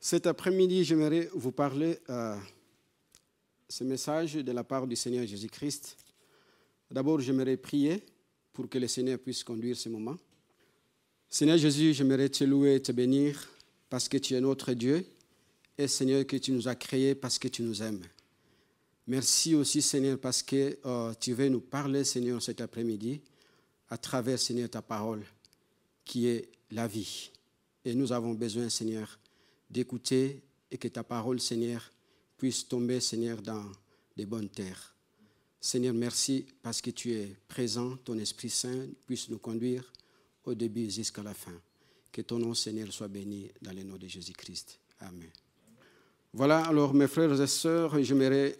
Cet après-midi, j'aimerais vous parler ce message de la part du Seigneur Jésus-Christ. D'abord, j'aimerais prier pour que le Seigneur puisse conduire ce moment. Seigneur Jésus, j'aimerais te louer et te bénir parce que tu es notre Dieu et Seigneur que tu nous as créés parce que tu nous aimes. Merci aussi Seigneur parce que tu veux nous parler Seigneur cet après-midi à travers Seigneur ta parole qui est la vie. Et nous avons besoin Seigneur d'écouter et que ta parole Seigneur puisse tomber Seigneur dans des bonnes terres. Seigneur, merci parce que tu es présent, ton Esprit Saint puisse nous conduire au début jusqu'à la fin. Que ton nom, Seigneur, soit béni dans le nom de Jésus-Christ. Amen. Voilà, alors mes frères et sœurs, j'aimerais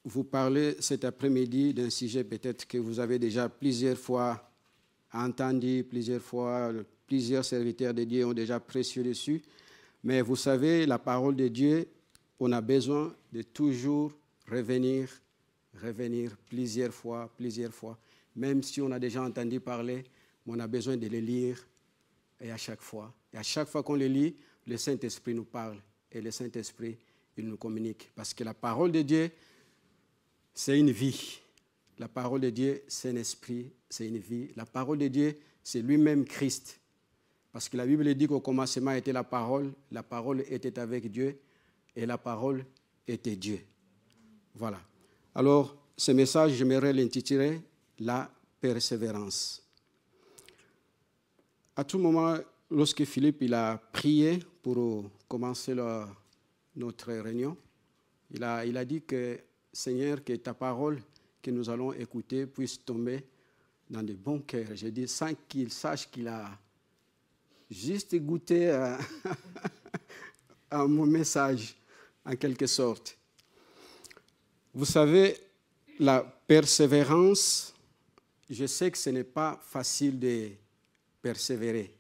vous parler cet après-midi d'un sujet peut-être que vous avez déjà plusieurs fois entendu, plusieurs serviteurs de Dieu ont déjà prêché dessus. Mais vous savez, la parole de Dieu, on a besoin de toujours revenir plusieurs fois. Même si on a déjà entendu parler, on a besoin de les lire et à chaque fois qu'on les lit, le Saint-Esprit nous parle et le Saint-Esprit, il nous communique. Parce que la parole de Dieu, c'est une vie. La parole de Dieu, c'est un esprit, c'est une vie. La parole de Dieu, c'est lui-même Christ. Parce que la Bible dit qu'au commencement était la parole était avec Dieu et la parole était Dieu. Voilà. Alors, ce message, j'aimerais l'intituler « La persévérance ». À tout moment, lorsque Philippe il a prié pour commencer notre réunion, il a dit que « Seigneur, que ta parole que nous allons écouter puisse tomber dans de bons cœurs ». J'ai dit sans qu'il sache qu'il a juste goûté à mon message, en quelque sorte. Vous savez, la persévérance, je sais que ce n'est pas facile de persévérer.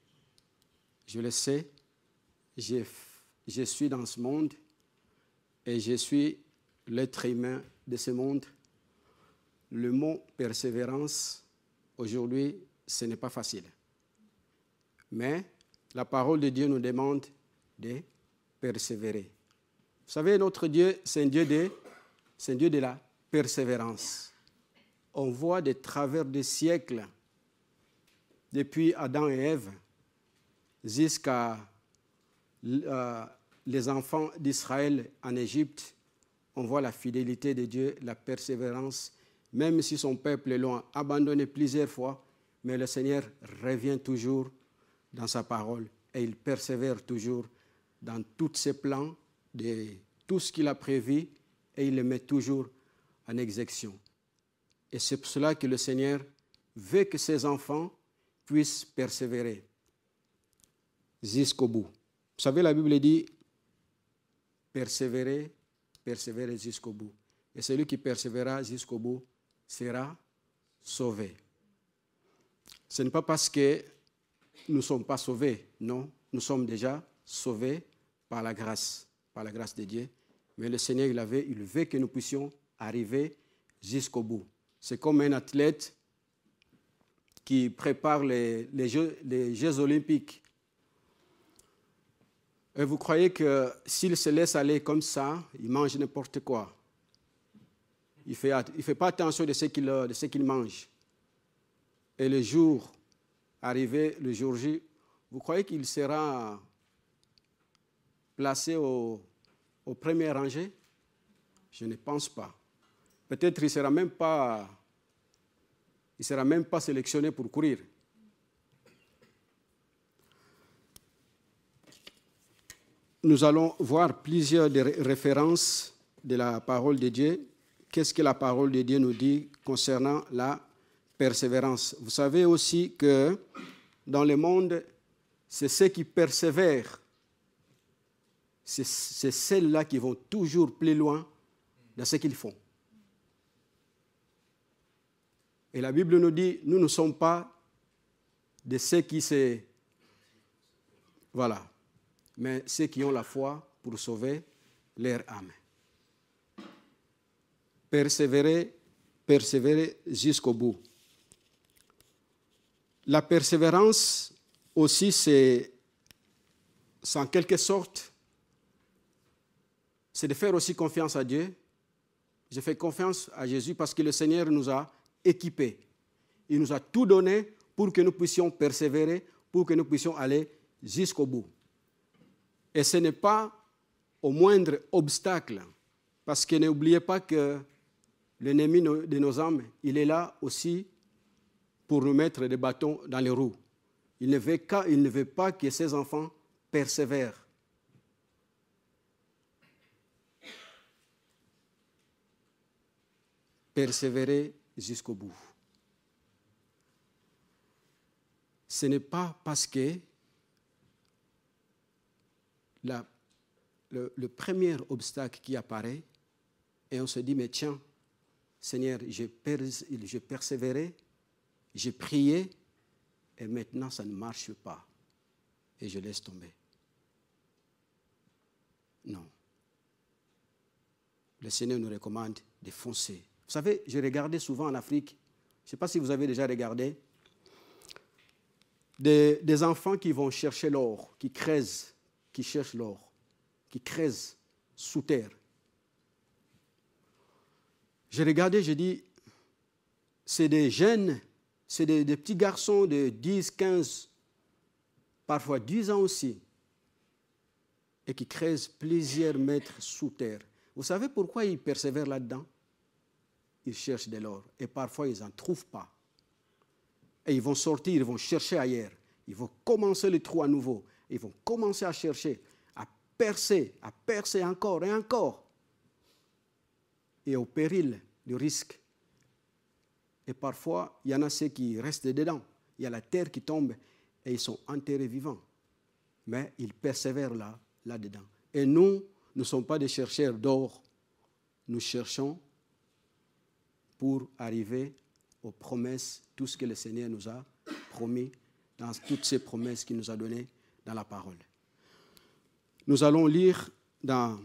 Je le sais, je suis dans ce monde et je suis l'être humain de ce monde. Le mot persévérance, aujourd'hui, ce n'est pas facile. Mais la parole de Dieu nous demande de persévérer. Vous savez, notre Dieu, c'est un Dieu de la persévérance. On voit de travers des siècles, depuis Adam et Ève, jusqu'à les enfants d'Israël en Égypte, on voit la fidélité de Dieu, la persévérance, même si son peuple l'a abandonné plusieurs fois, mais le Seigneur revient toujours dans sa parole et il persévère toujours dans tous ses plans, de tout ce qu'il a prévu et il le met toujours en exécution. Et c'est pour cela que le Seigneur veut que ses enfants puissent persévérer jusqu'au bout. Vous savez, la Bible dit persévérer jusqu'au bout. Et celui qui persévérera jusqu'au bout sera sauvé. Ce n'est pas parce que nous ne sommes pas sauvés, non, nous sommes déjà sauvés par la grâce de Dieu. Mais le Seigneur, il veut que nous puissions arriver jusqu'au bout. C'est comme un athlète qui prépare les Jeux olympiques. Et vous croyez que s'il se laisse aller comme ça, il mange n'importe quoi. Il ne fait pas attention de ce qu'il mange. Et le jour arrivé, le jour J, vous croyez qu'il sera placé au premier rangé? Je ne pense pas. Peut-être qu'il ne sera même pas sélectionné pour courir. Nous allons voir plusieurs références de la parole de Dieu. Qu'est-ce que la parole de Dieu nous dit concernant la persévérance? Vous savez aussi que dans le monde, c'est ceux qui persévèrent. C'est celles-là qui vont toujours plus loin dans ce qu'ils font. Et la Bible nous dit, nous ne sommes pas de ceux qui se... Voilà. Mais ceux qui ont la foi pour sauver leur âme. Persévérer jusqu'au bout. La persévérance aussi, c'est en quelque sorte c'est de faire aussi confiance à Dieu. Je fais confiance à Jésus parce que le Seigneur nous a équipés. Il nous a tout donné pour que nous puissions persévérer, pour que nous puissions aller jusqu'au bout. Et ce n'est pas au moindre obstacle, parce que n'oubliez pas que l'ennemi de nos âmes, il est là aussi pour nous mettre des bâtons dans les roues. Il ne veut pas que ses enfants persévèrent. Persévérer jusqu'au bout. Ce n'est pas parce que le premier obstacle qui apparaît et on se dit, mais tiens, Seigneur, j'ai persévéré, j'ai prié et maintenant ça ne marche pas et je laisse tomber. Non. Le Seigneur nous recommande de foncer. Vous savez, j'ai regardé souvent en Afrique, je ne sais pas si vous avez déjà regardé, des enfants qui vont chercher l'or, qui creusent, qui cherchent l'or, qui creusent sous terre. J'ai regardé, j'ai dit, c'est des jeunes, c'est des petits garçons de 10, 15, parfois 10 ans aussi, et qui creusent plusieurs mètres sous terre. Vous savez pourquoi ils persévèrent là-dedans? Ils cherchent de l'or et parfois ils n'en trouvent pas. Et ils vont sortir, ils vont chercher ailleurs. Ils vont commencer le trou à nouveau. Ils vont commencer à chercher, à percer encore et encore. Et au péril du risque. Et parfois, il y en a ceux qui restent dedans. Il y a la terre qui tombe et ils sont enterrés vivants. Mais ils persévèrent là-dedans. Et nous ne sommes pas des chercheurs d'or. Nous cherchons pour arriver aux promesses, tout ce que le Seigneur nous a promis, dans toutes ces promesses qu'il nous a données dans la parole. Nous allons lire dans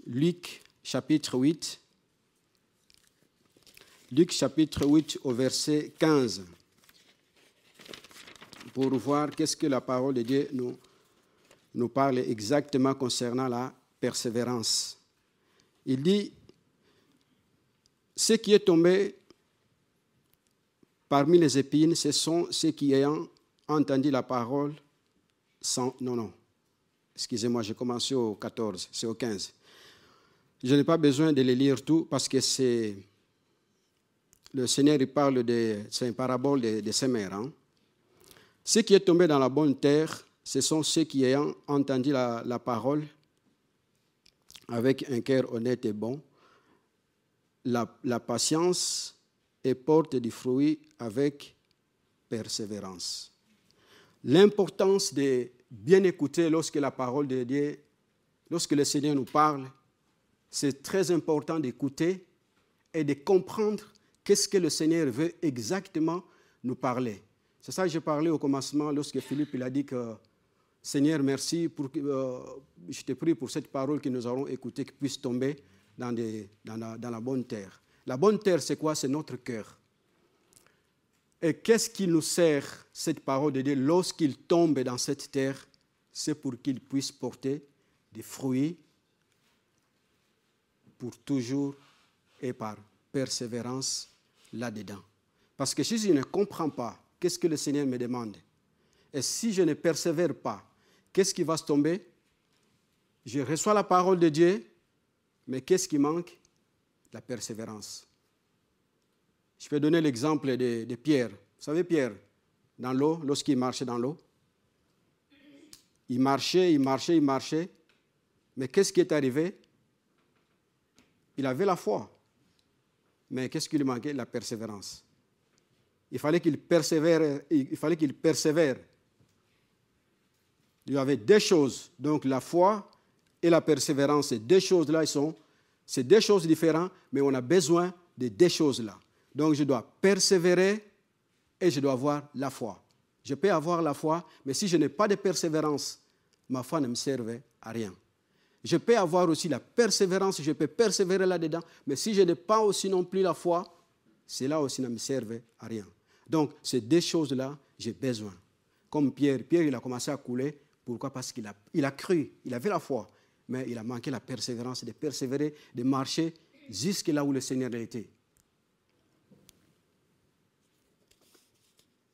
Luc chapitre 8, Luc chapitre 8 au verset 15, pour voir qu'est-ce que la parole de Dieu nous parle exactement concernant la persévérance. Il dit, ce qui est tombé parmi les épines, ce sont ceux qui ayant entendu la parole sans... Non, excusez-moi, j'ai commencé au 14, c'est au 15. Je n'ai pas besoin de les lire tout parce que c'est... Le Seigneur il parle c'est une parabole de semeurs. Hein. Ce qui est tombé dans la bonne terre, ce sont ceux qui ayant entendu la parole avec un cœur honnête et bon, la patience et porte du fruit avec persévérance. L'importance de bien écouter lorsque la parole de Dieu, lorsque le Seigneur nous parle, c'est très important d'écouter et de comprendre qu'est-ce que le Seigneur veut exactement nous parler. C'est ça que j'ai parlé au commencement lorsque Philippe il a dit que Seigneur, merci, je te prie pour cette parole que nous aurons écoutée, qui puisse tomber dans la bonne terre. La bonne terre, c'est quoi? C'est notre cœur. Et qu'est-ce qui nous sert, cette parole de Dieu, lorsqu'il tombe dans cette terre? C'est pour qu'il puisse porter des fruits pour toujours et par persévérance là-dedans. Parce que si je ne comprends pas qu'est-ce que le Seigneur me demande, et si je ne persévère pas, qu'est-ce qui va se tomber? Je reçois la parole de Dieu, mais qu'est-ce qui manque? La persévérance. Je peux donner l'exemple de Pierre. Vous savez, Pierre, dans l'eau, lorsqu'il marchait dans l'eau, il marchait, mais qu'est-ce qui est arrivé? Il avait la foi, mais qu'est-ce qui lui manquait? La persévérance. Il fallait qu'il persévère. Il y avait deux choses, donc la foi et la persévérance. Ces deux choses-là, c'est deux choses différentes, mais on a besoin de deux choses-là. Donc je dois persévérer et je dois avoir la foi. Je peux avoir la foi, mais si je n'ai pas de persévérance, ma foi ne me servait à rien. Je peux avoir aussi la persévérance, je peux persévérer là-dedans, mais si je n'ai pas aussi non plus la foi, cela aussi ne me servait à rien. Donc, ces deux choses-là, j'ai besoin. Comme Pierre, il a commencé à couler. Pourquoi? Parce qu'il a cru, il avait la foi. mais il a manqué la persévérance, de persévérer, de marcher jusque là où le Seigneur a été.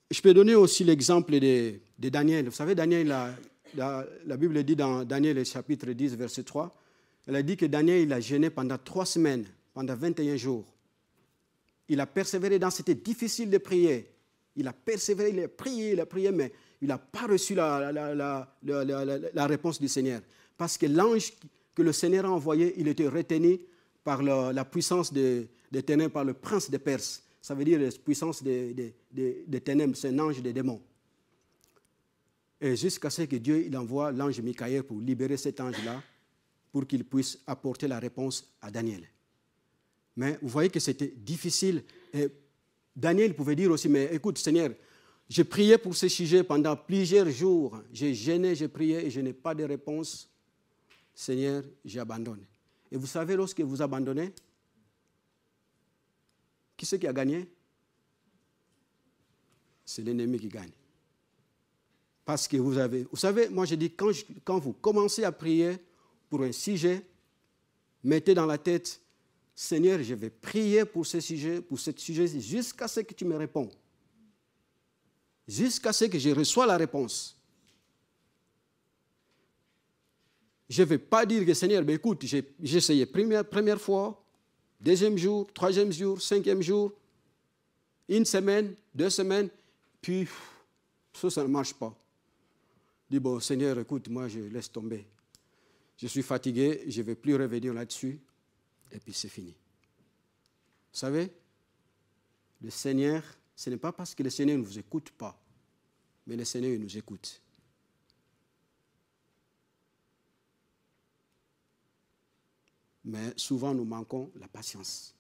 Je peux donner aussi l'exemple de Daniel. Vous savez, Daniel, la Bible dit dans Daniel chapitre 10, verset 3, elle a dit que Daniel il a jeûné pendant 3 semaines, pendant 21 jours. Il a persévéré dans c'était difficile de prier. Il a persévéré, il a prié, mais il n'a pas reçu la réponse du Seigneur. Parce que l'ange que le Seigneur a envoyé, il était retenu par la puissance des ténèbres, par le prince des Perses. Ça veut dire la puissance des ténèbres, c'est un ange des démons. Et jusqu'à ce que Dieu il envoie l'ange Michaël pour libérer cet ange-là, pour qu'il puisse apporter la réponse à Daniel. Mais vous voyez que c'était difficile. Et Daniel pouvait dire aussi, mais écoute Seigneur, j'ai prié pour ce sujet pendant plusieurs jours. J'ai jeûné, j'ai prié et je n'ai pas de réponse. Seigneur, j'abandonne. Et vous savez, lorsque vous abandonnez, qui c'est qui a gagné? C'est l'ennemi qui gagne. Parce que vous savez, moi je dis, quand vous commencez à prier pour un sujet, mettez dans la tête, Seigneur, je vais prier pour ce sujet jusqu'à ce que tu me réponds. Jusqu'à ce que je reçois la réponse. Je ne vais pas dire que Seigneur, ben écoute, j'ai essayé première fois, deuxième jour, troisième jour, cinquième jour, 1 semaine, 2 semaines, puis ça ne marche pas. Je dis, bon, Seigneur, écoute, moi je laisse tomber. Je suis fatigué, je ne vais plus revenir là-dessus, et puis c'est fini. Vous savez, le Seigneur, ce n'est pas parce que le Seigneur ne vous écoute pas, mais le Seigneur il nous écoute. Mais souvent, nous manquons la patience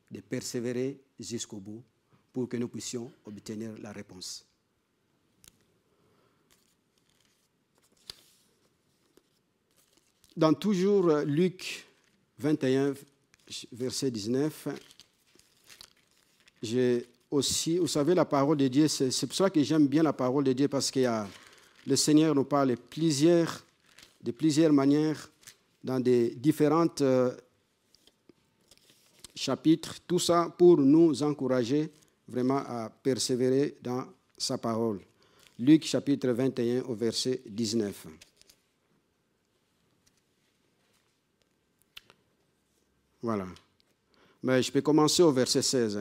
de persévérer jusqu'au bout pour que nous puissions obtenir la réponse. Dans toujours Luc 21, verset 19, j'ai aussi, vous savez, la parole de Dieu, c'est pour ça que j'aime bien la parole de Dieu, parce que le Seigneur nous parle de plusieurs manières, dans des différentes chapitres, tout ça pour nous encourager vraiment à persévérer dans sa parole. Luc chapitre 21 au verset 19. Voilà. Mais je peux commencer au verset 16.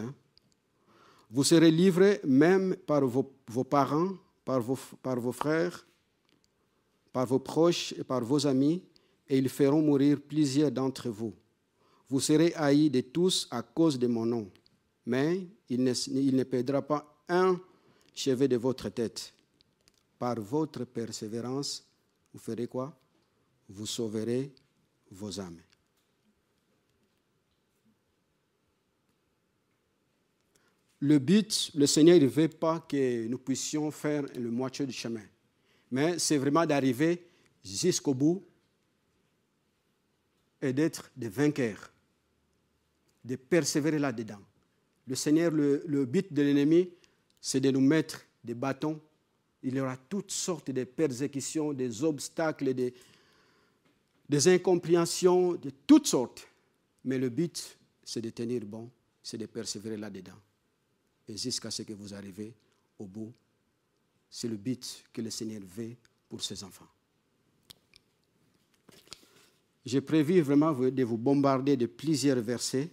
Vous serez livrés même par vos parents, par vos frères, par vos proches et par vos amis, et ils feront mourir plusieurs d'entre vous. Vous serez haïs de tous à cause de mon nom, mais il ne perdra pas un cheveu de votre tête. Par votre persévérance, vous ferez quoi? Vous sauverez vos âmes. Le but, le Seigneur ne veut pas que nous puissions faire le moitié du chemin, mais c'est vraiment d'arriver jusqu'au bout et d'être des vainqueurs, de persévérer là-dedans. Le Seigneur, le but de l'ennemi, c'est de nous mettre des bâtons. Il y aura toutes sortes de persécutions, des obstacles, des incompréhensions, de toutes sortes. Mais le but, c'est de tenir bon, c'est de persévérer là-dedans. Et jusqu'à ce que vous arrivez au bout, c'est le but que le Seigneur veut pour ses enfants. J'ai prévu vraiment de vous bombarder de plusieurs versets.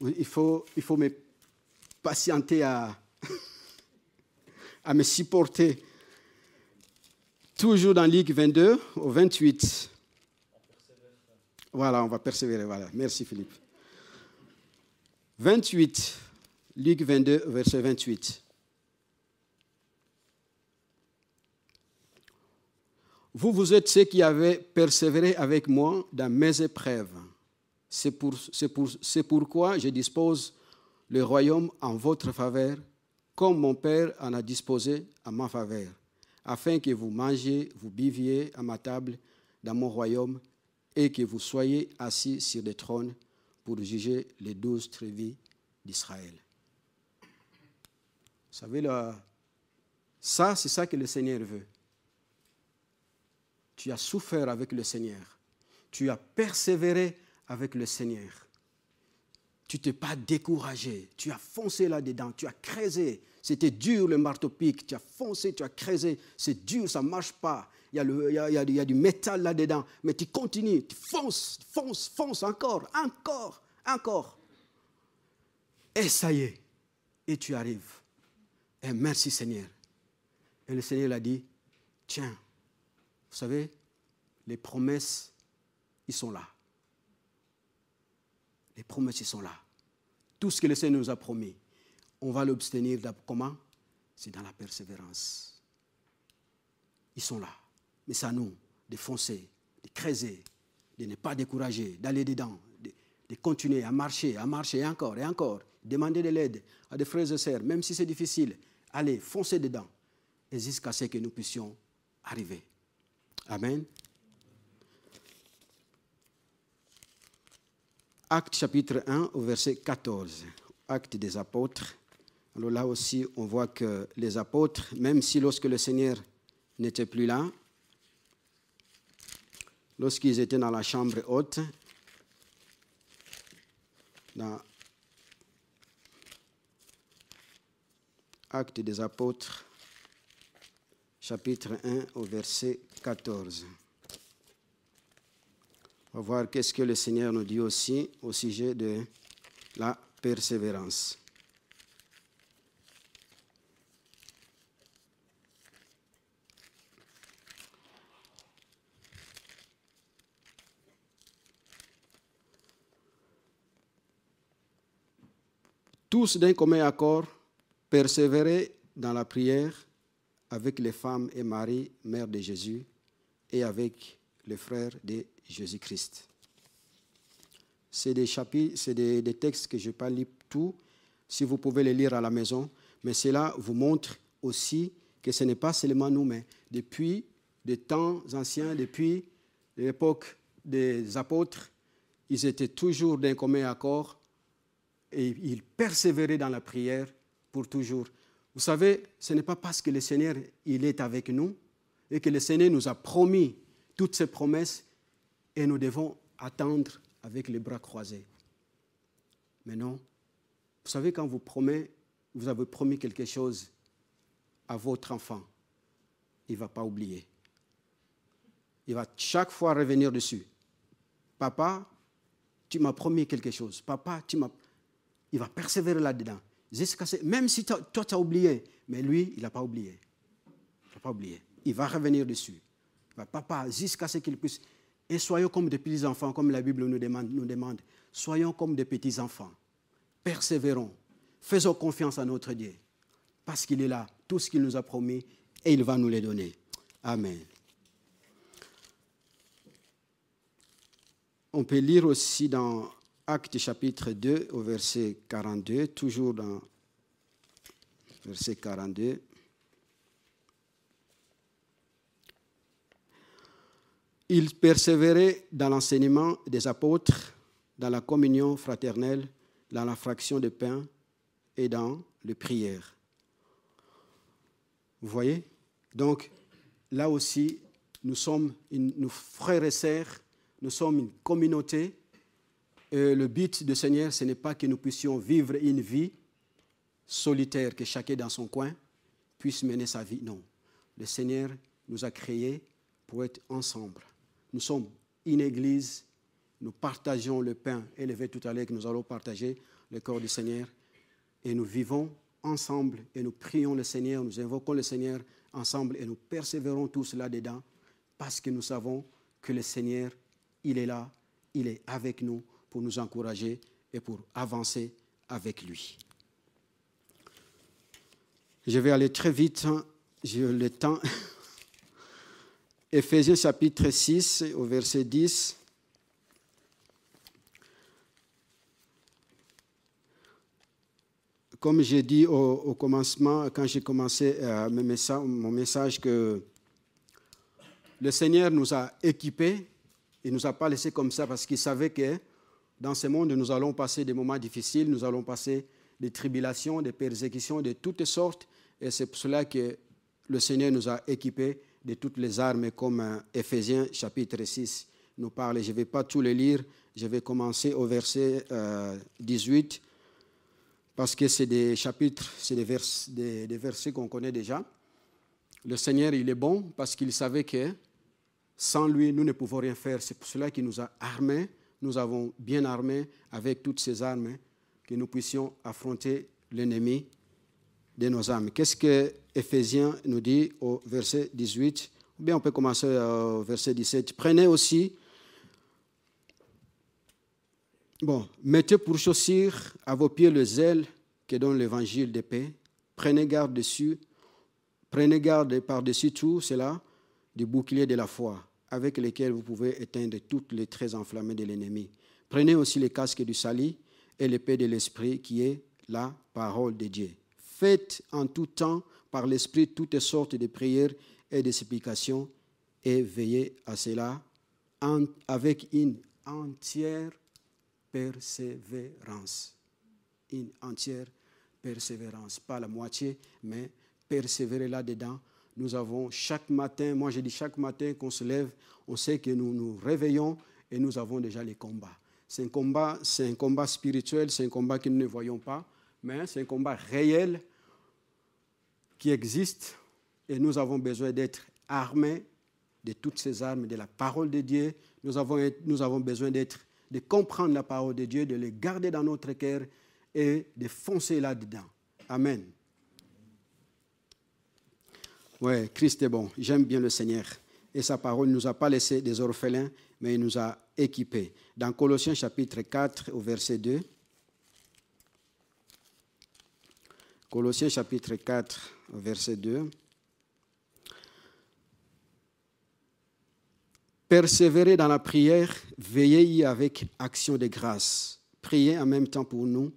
Il faut me patienter à me supporter. Toujours dans Luc 22 au 28. Voilà, on va persévérer. Voilà. Merci Philippe. 28, Luc 22, verset 28. Vous êtes ceux qui avez persévéré avec moi dans mes épreuves. C'est pourquoi je dispose le royaume en votre faveur, comme mon Père en a disposé à ma faveur, afin que vous mangiez, vous buviez à ma table dans mon royaume et que vous soyez assis sur des trônes pour juger les 12 tribus d'Israël. Vous savez, c'est ça que le Seigneur veut. Tu as souffert avec le Seigneur. Tu as persévéré avec le Seigneur. Tu ne t'es pas découragé. Tu as foncé là-dedans. Tu as creusé. C'était dur le marteau-pic. Tu as foncé, tu as creusé. C'est dur, ça ne marche pas. Il y a du métal là-dedans. Mais tu continues. Tu fonces, encore. Et ça y est. Et tu arrives. Et merci Seigneur. Et le Seigneur l'a dit, tiens, vous savez, les promesses, ils sont là. Les promesses, ils sont là. Tout ce que le Seigneur nous a promis, on va l'obtenir. Comment? C'est dans la persévérance. Ils sont là. Mais c'est à nous de foncer, de creuser, de ne pas décourager, d'aller dedans, de continuer à marcher encore et encore. Demander de l'aide à des frères et sœurs, même si c'est difficile. Allez, foncez dedans. Et jusqu'à ce que nous puissions arriver. Amen. Actes chapitre 1 au verset 14. Actes des apôtres. Alors là aussi, on voit que les apôtres, même si lorsque le Seigneur n'était plus là, lorsqu'ils étaient dans la chambre haute, dans Actes des apôtres, chapitre 1 au verset 14. On va voir qu'est-ce que le Seigneur nous dit aussi au sujet de la persévérance. Tous d'un commun accord persévéraient dans la prière avec les femmes et Marie, mère de Jésus, et avec les frères de Jésus-Christ. C'est des chapitres, c'est des textes que je n'ai pas lu tout, si vous pouvez les lire à la maison, mais cela vous montre aussi que ce n'est pas seulement nous, mais depuis des temps anciens, depuis l'époque des apôtres, ils étaient toujours d'un commun accord et ils persévéraient dans la prière pour toujours. Vous savez, ce n'est pas parce que le Seigneur il est avec nous et que le Seigneur nous a promis toutes ces promesses et nous devons attendre avec les bras croisés. Mais non. Vous savez, quand vous avez promis quelque chose à votre enfant, il ne va pas oublier. Il va chaque fois revenir dessus. Papa, tu m'as promis quelque chose. Papa, il va persévérer là-dedans. Même si toi, tu as oublié, mais lui, il n'a pas oublié. Il n'a pas oublié. Il va revenir dessus. Papa, jusqu'à ce qu'il puisse. Et soyons comme des petits-enfants, comme la Bible nous demande. Soyons comme des petits-enfants. Persévérons. Faisons confiance à notre Dieu. Parce qu'il est là, tout ce qu'il nous a promis, et il va nous les donner. Amen. On peut lire aussi dans Actes chapitre 2 au verset 42, toujours dans verset 42. Ils persévéraient dans l'enseignement des apôtres, dans la communion fraternelle, dans la fraction de pain et dans les prières. Vous voyez? Donc, là aussi, nous sommes nos frères et sœurs, nous sommes une communauté. Et le but du Seigneur, ce n'est pas que nous puissions vivre une vie solitaire, que chacun dans son coin puisse mener sa vie. Non. Le Seigneur nous a créés pour être ensemble. Nous sommes une église, nous partageons le pain élevé tout à l'heure que nous allons partager, le corps du Seigneur, et nous vivons ensemble et nous prions le Seigneur, nous invoquons le Seigneur ensemble et nous persévérons tous là-dedans parce que nous savons que le Seigneur, il est là, il est avec nous pour nous encourager et pour avancer avec lui. Je vais aller très vite, j'ai le temps. Éphésiens chapitre 6 au verset 10. Comme j'ai dit au commencement, quand j'ai commencé mon message, que le Seigneur nous a équipés, il ne nous a pas laissés comme ça parce qu'il savait que dans ce monde, nous allons passer des moments difficiles, nous allons passer des tribulations, des persécutions de toutes sortes, et c'est pour cela que le Seigneur nous a équipés de toutes les armes, comme Éphésiens chapitre 6 nous parle. Je ne vais pas tout les lire, je vais commencer au verset 18, parce que c'est des chapitres, c'est des versets qu'on connaît déjà. Le Seigneur, il est bon parce qu'il savait que sans lui, nous ne pouvons rien faire. C'est pour cela qu'il nous a armés, nous avons bien armés avec toutes ces armes, que nous puissions affronter l'ennemi de nos âmes. Qu'est-ce que Éphésiens nous dit au verset 18? Ou bien on peut commencer au verset 17. Prenez aussi, mettez pour chaussure à vos pieds le zèle que donne l'évangile de paix. Prenez garde par-dessus tout cela du bouclier de la foi, avec lequel vous pouvez éteindre toutes les traits enflammés de l'ennemi. Prenez aussi le casque du salut et l'épée de l'esprit qui est la parole de Dieu. Faites en tout temps par l'esprit toutes sortes de prières et de supplications et veillez à cela avec une entière persévérance. Une entière persévérance, pas la moitié, mais persévérer là-dedans. Nous avons chaque matin, moi je dis chaque matin qu'on se lève, on sait que nous nous réveillons et nous avons déjà les combats. C'est un combat spirituel, c'est un combat que nous ne voyons pas, mais c'est un combat réel qui existe et nous avons besoin d'être armés de toutes ces armes, de la parole de Dieu. Nous avons besoin de comprendre la parole de Dieu, de les garder dans notre cœur et de foncer là-dedans. Amen. Oui, Christ est bon. J'aime bien le Seigneur. Et sa parole ne nous a pas laissé des orphelins, mais il nous a équipés. Dans Colossiens chapitre 4, au verset 2. Colossiens chapitre 4, au verset 2. Persévérez dans la prière, veillez avec action de grâce. Priez en même temps pour nous,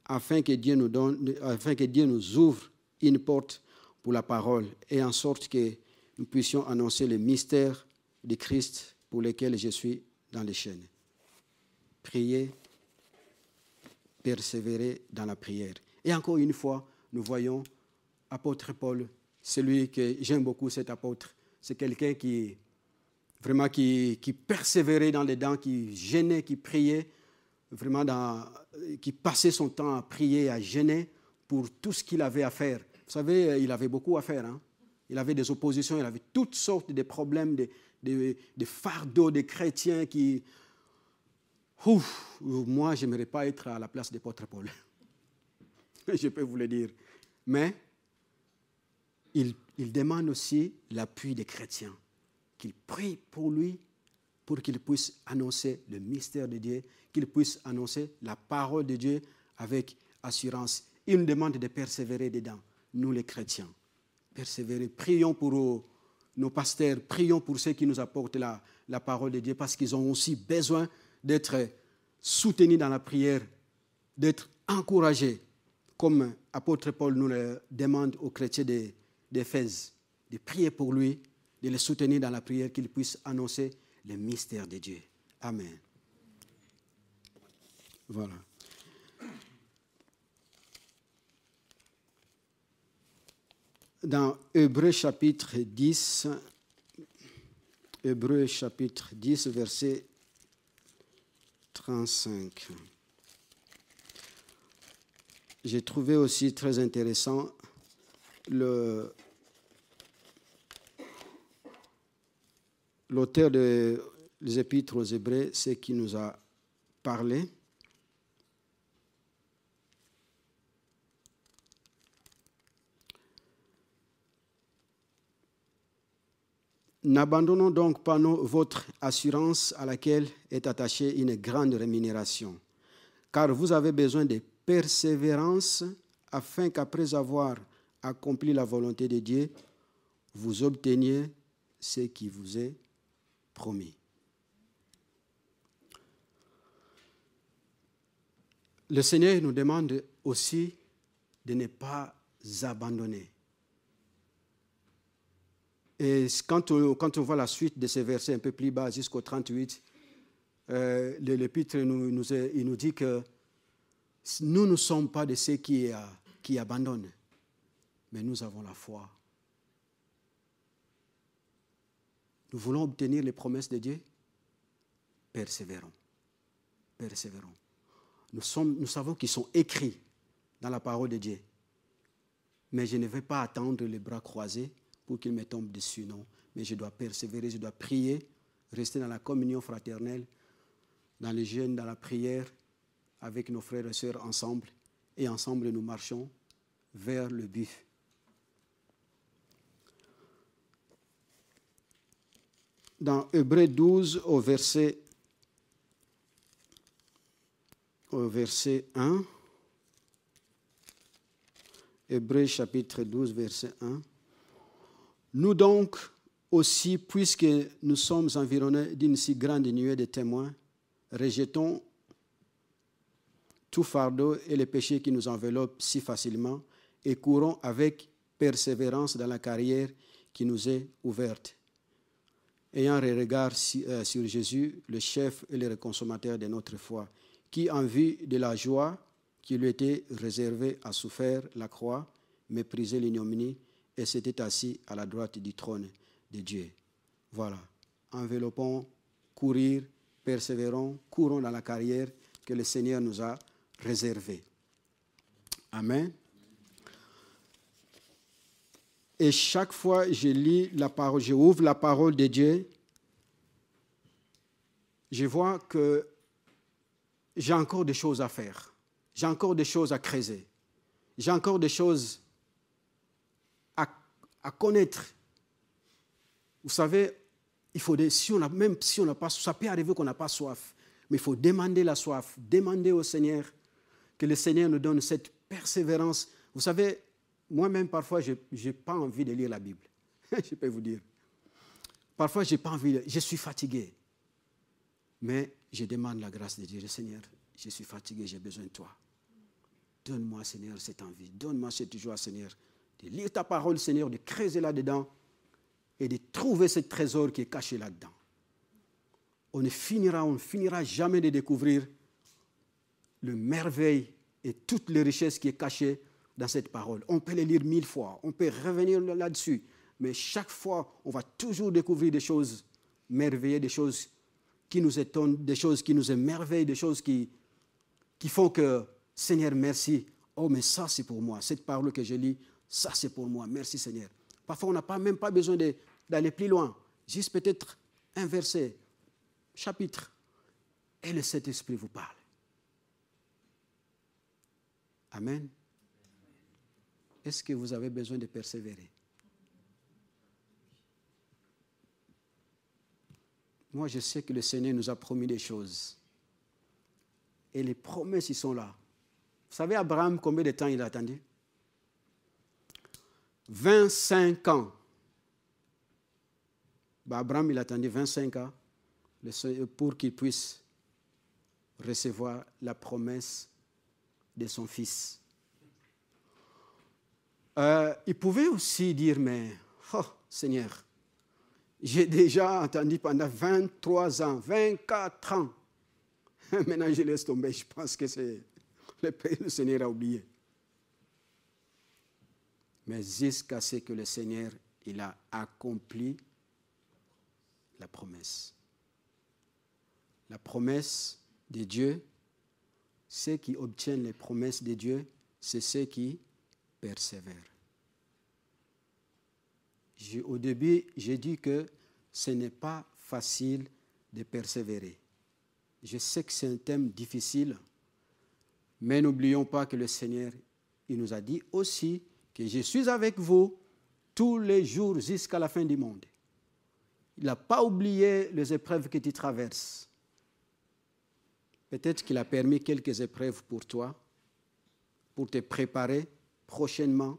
afin que Dieu nous ouvre une porte pour la parole, et en sorte que nous puissions annoncer le mystère de Christ pour lequel je suis dans les chaînes. Priez, persévérer dans la prière. Et encore une fois, nous voyons apôtre Paul, celui que j'aime beaucoup, cet apôtre. C'est quelqu'un qui vraiment qui persévérait dans les dents, qui gênait, qui priait, vraiment qui passait son temps à prier, à gêner pour tout ce qu'il avait à faire. Vous savez, il avait beaucoup à faire. Hein? Il avait des oppositions, il avait toutes sortes de problèmes, de fardeaux des chrétiens qui... moi, je n'aimerais pas être à la place de l'apôtre Paul. Je peux vous le dire. Mais il demande aussi l'appui des chrétiens, qu'ils prient pour lui, pour qu'il puisse annoncer le mystère de Dieu, qu'il puisse annoncer la parole de Dieu avec assurance. Il nous demande de persévérer dedans, nous les chrétiens. Persévérer. Prions pour nos pasteurs, prions pour ceux qui nous apportent la parole de Dieu, parce qu'ils ont aussi besoin d'être soutenus dans la prière, d'être encouragés, comme apôtre Paul nous le demande aux chrétiens d'Éphèse, de prier pour lui, de les soutenir dans la prière, qu'ils puissent annoncer le mystère de Dieu. Amen. Voilà. Dans Hébreux chapitre 10, verset 35. J'ai trouvé aussi très intéressant l'auteur des Épîtres aux Hébreux, c'est qui nous a parlé. N'abandonnons donc pas votre assurance à laquelle est attachée une grande rémunération, car vous avez besoin de persévérance afin qu'après avoir accompli la volonté de Dieu, vous obteniez ce qui vous est promis. Le Seigneur nous demande aussi de ne pas abandonner. Et quand on voit la suite de ces versets un peu plus bas jusqu'au 38, l'Épître il nous dit que nous ne sommes pas de ceux qui abandonnent, mais nous avons la foi. Nous voulons obtenir les promesses de Dieu. Persévérons. Persévérons. Nous savons qu'ils sont écrits dans la parole de Dieu. Mais je ne vais pas attendre les bras croisés pour qu'ils me tombent dessus, non. Mais je dois persévérer, je dois prier, rester dans la communion fraternelle, dans le jeûne, dans la prière, avec nos frères et sœurs ensemble. Et ensemble, nous marchons vers le but. Dans Hébreux 12, au verset 1, Hébreux chapitre 12, verset 1. Nous donc aussi, puisque nous sommes environnés d'une si grande nuée de témoins, rejetons tout fardeau et les péchés qui nous enveloppent si facilement et courons avec persévérance dans la carrière qui nous est ouverte. Ayant un regard sur Jésus, le chef et le consommateur de notre foi, qui, en vue de la joie qui lui était réservée, a souffert la croix, méprisé l'ignominie et s'était assis à la droite du trône de Dieu. Voilà. Enveloppons, courir, persévérons, courons dans la carrière que le Seigneur nous a réservée. Amen. Et chaque fois que je lis la parole, je ouvre la parole de Dieu, je vois que j'ai encore des choses à faire. J'ai encore des choses à creuser. J'ai encore des choses à connaître. Vous savez, il faut même si on n'a pas, ça peut arriver qu'on n'a pas soif, mais il faut demander la soif, demander au Seigneur que le Seigneur nous donne cette persévérance. Vous savez, moi-même, parfois, je n'ai pas envie de lire la Bible. Je peux vous dire. Parfois, je n'ai pas envie, je suis fatigué. Mais je demande la grâce de Dieu. Seigneur, je suis fatigué, j'ai besoin de toi. Donne-moi, Seigneur, cette envie. Donne-moi cette joie, Seigneur, de lire ta parole, Seigneur, de creuser là-dedans et de trouver ce trésor qui est caché là-dedans. On ne finira jamais de découvrir le merveille et toutes les richesses qui est cachées dans cette parole. On peut les lire 1000 fois, on peut revenir là-dessus, mais chaque fois, on va toujours découvrir des choses merveilleuses, des choses qui nous étonnent, des choses qui nous émerveillent, des choses qui font que, Seigneur, merci. Oh, mais ça, c'est pour moi. Cette parole que je lis, ça, c'est pour moi. Merci, Seigneur. Parfois, on n'a même pas besoin d'aller plus loin. Juste peut-être un verset, chapitre, et le Saint-Esprit vous parle. Amen. Est-ce que vous avez besoin de persévérer? Moi, je sais que le Seigneur nous a promis des choses. Et les promesses, ils sont là. Vous savez, Abraham, combien de temps il a attendu? 25 ans. Abraham, il a attendu 25 ans pour qu'il puisse recevoir la promesse de son fils. Il pouvait aussi dire, mais, oh Seigneur, j'ai déjà attendu pendant 23 ans, 24 ans. Maintenant, je laisse tomber. Je pense que c'est le Seigneur a oublié. Mais jusqu'à ce que le Seigneur, il a accompli la promesse. La promesse de Dieu, ceux qui obtiennent les promesses de Dieu, c'est ceux qui persévèrent. Au début, j'ai dit que ce n'est pas facile de persévérer. Je sais que c'est un thème difficile, mais n'oublions pas que le Seigneur, il nous a dit aussi que je suis avec vous tous les jours jusqu'à la fin du monde. Il n'a pas oublié les épreuves que tu traverses. Peut-être qu'il a permis quelques épreuves pour toi, pour te préparer prochainement,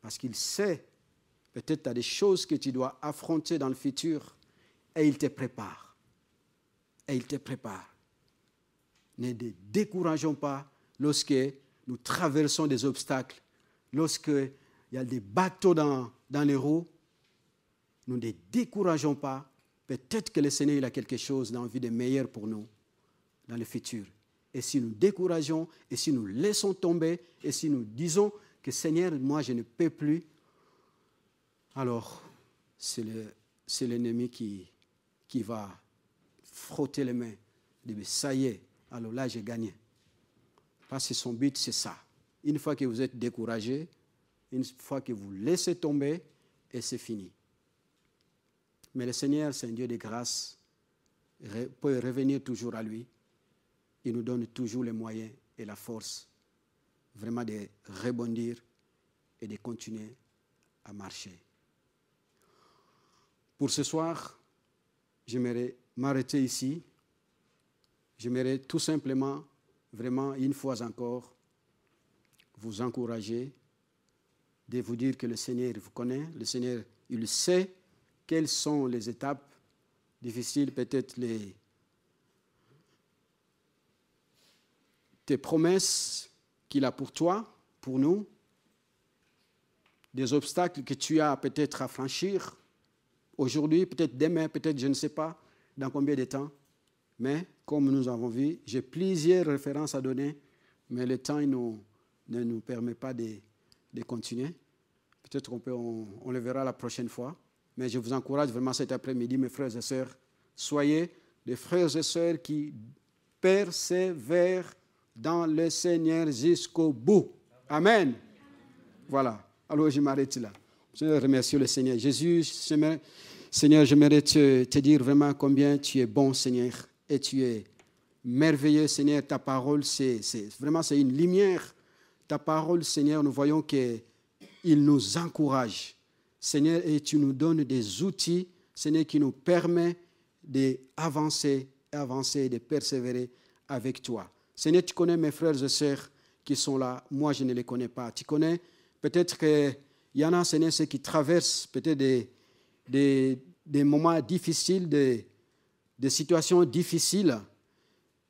parce qu'il sait, peut-être tu as des choses que tu dois affronter dans le futur, et il te prépare. Et il te prépare. Ne te décourageons pas lorsque nous traversons des obstacles, lorsqu'il y a des bateaux dans les roues. Nous ne décourageons pas. Peut-être que le Seigneur il a quelque chose d'envie de meilleur pour nous dans le futur. Et si nous décourageons, et si nous laissons tomber, et si nous disons que Seigneur, moi je ne peux plus, alors c'est c'est l'ennemi qui va frotter les mains. Il dit, ça y est, alors là, j'ai gagné. Parce que son but, c'est ça. Une fois que vous êtes découragé, une fois que vous laissez tomber, et c'est fini. Mais le Seigneur, c'est un Dieu de grâce, peut revenir toujours à lui. Il nous donne toujours les moyens et la force vraiment de rebondir et de continuer à marcher. Pour ce soir, j'aimerais m'arrêter ici. J'aimerais tout simplement, vraiment, une fois encore, vous encourager, de vous dire que le Seigneur vous connaît, le Seigneur, il sait quelles sont les étapes difficiles, peut-être tes promesses qu'il a pour toi, pour nous, des obstacles que tu as peut-être à franchir aujourd'hui, peut-être demain, peut-être je ne sais pas dans combien de temps. Mais comme nous avons vu, j'ai plusieurs références à donner, mais le temps ne nous permet pas de continuer. Peut-être on le verra la prochaine fois. Mais je vous encourage vraiment cet après-midi, mes frères et sœurs, soyez des frères et sœurs qui persévèrent dans le Seigneur jusqu'au bout. Amen. Voilà. Alors je m'arrête là. Je remercie le Seigneur. Jésus, Seigneur, j'aimerais te dire vraiment combien tu es bon, Seigneur, et tu es merveilleux, Seigneur. Ta parole, c'est une lumière. Ta parole, Seigneur, nous voyons qu'il nous encourage, Seigneur, et tu nous donnes des outils, Seigneur, qui nous permettent d'avancer, de persévérer avec toi. Seigneur, tu connais mes frères et sœurs qui sont là. Moi, je ne les connais pas. Tu connais, peut-être qu'il y en a, Seigneur, ceux qui traversent peut-être des moments difficiles, des situations difficiles.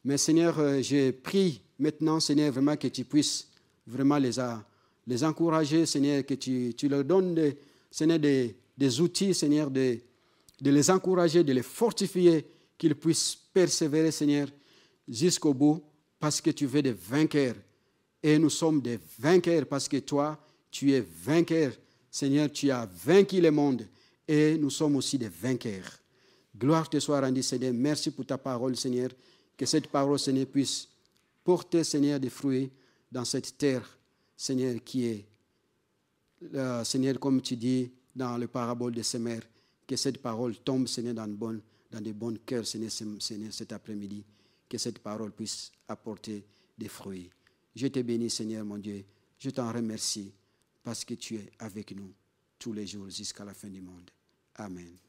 Mais Seigneur, je prie maintenant, Seigneur, vraiment que tu puisses vraiment les encourager, Seigneur, que tu leur donnes, Seigneur, des outils, Seigneur, de les encourager, de les fortifier, qu'ils puissent persévérer, Seigneur, jusqu'au bout, parce que tu veux des vainqueurs. Et nous sommes des vainqueurs parce que toi, tu es vainqueur. Seigneur, tu as vaincu le monde et nous sommes aussi des vainqueurs. Gloire te soit rendue, Seigneur. Merci pour ta parole, Seigneur. Que cette parole, Seigneur, puisse porter, Seigneur, des fruits dans cette terre, Seigneur, qui est, Seigneur, comme tu dis dans le parabole de Semeur, que cette parole tombe, Seigneur, dans des bons cœurs, Seigneur, cet après-midi. Que cette parole puisse apporter des fruits. Je te bénis, Seigneur, mon Dieu. Je t'en remercie parce que tu es avec nous tous les jours jusqu'à la fin du monde. Amen.